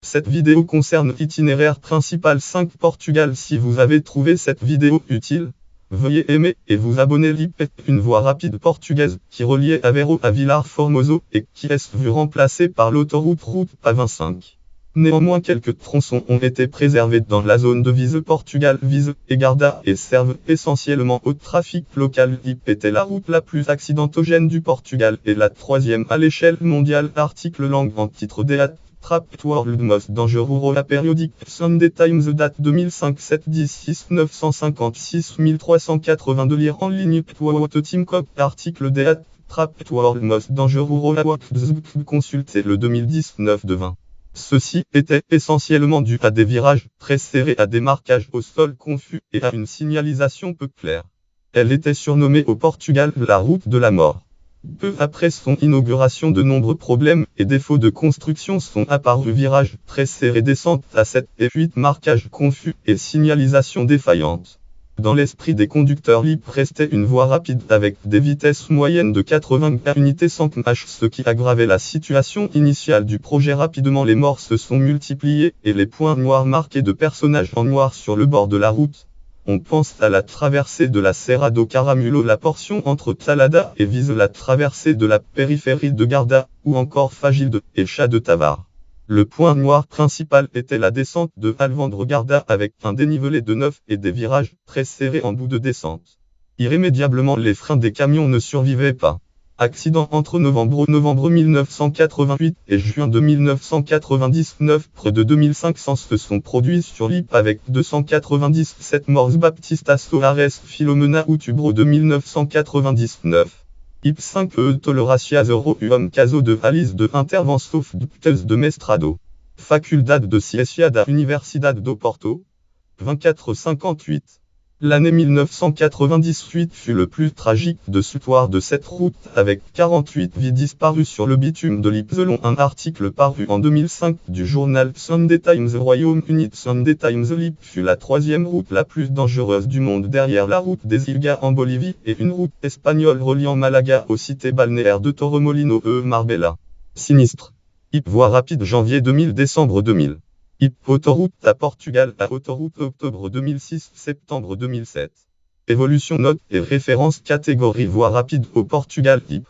Cette vidéo concerne l'itinéraire principal 5 Portugal. Si vous avez trouvé cette vidéo utile, veuillez aimer et vous abonner. L'IP est une voie rapide portugaise qui reliait Aveiro à Vilar Formoso et qui est vue remplacée par l'autoroute Route A25. Néanmoins, quelques tronçons ont été préservés dans la zone de Viseu Portugal, Viseu et Guarda et servent essentiellement au trafic local. L'IP était la route la plus accidentogène du Portugal et la troisième à l'échelle mondiale. Article langue en titre Deat Trapped World Most Dangerous. La périodique Sunday Times date 2005 7-10-6 956 1382. Lire en ligne. Team Cop. Article Deat Trapped World Most Dangerous. Consultez le 2019 de 20. Ceci était essentiellement dû à des virages très serrés, à des marquages au sol confus et à une signalisation peu claire. Elle était surnommée au Portugal la route de la mort. Peu après son inauguration, de nombreux problèmes et défauts de construction sont apparus. Virages très serrés, descentes à 7 et 8, marquages confus et signalisation défaillante. Dans l'esprit des conducteurs, l'IP restait une voie rapide avec des vitesses moyennes de 80 unités sans km, ce qui aggravait la situation initiale du projet. Rapidement, les morts se sont multipliés et les points noirs marqués de personnages en noir sur le bord de la route. On pense à la traversée de la Serra do Caramulo, la portion entre Talada et Viseu, la traversée de la périphérie de Guarda, ou encore Fagilde et Chá de Tavar. Le point noir principal était la descente de Alvandre-Guarda avec un dénivelé de 9 et des virages très serrés en bout de descente. Irrémédiablement, les freins des camions ne survivaient pas. Accident entre novembre 1988 et juin 1999. Près de 2500 se sont produits sur l'IP avec 297 morts. Baptista Soares Filomena Outubro de 1999. IP 5 Toleracia 0 caso de Alice de Intervenção de Mestrado. Faculdade de Ciência da Universidade do Porto. 2458. L'année 1998 fut le plus tragique de l'histoire de cette route, avec 48 vies disparues sur le bitume de l'IP selon un article paru en 2005 du journal Sunday Times Royaume-Uni. Sunday Times. L'IP fut la troisième route la plus dangereuse du monde derrière la route des Ilgas en Bolivie et une route espagnole reliant Malaga aux cités balnéaires de Torremolino et Marbella. Sinistre. IP voie rapide janvier 2000-décembre 2000. IP autoroute à Portugal à autoroute octobre 2006-septembre 2007. Évolution note et référence catégorie voie rapide au Portugal. IP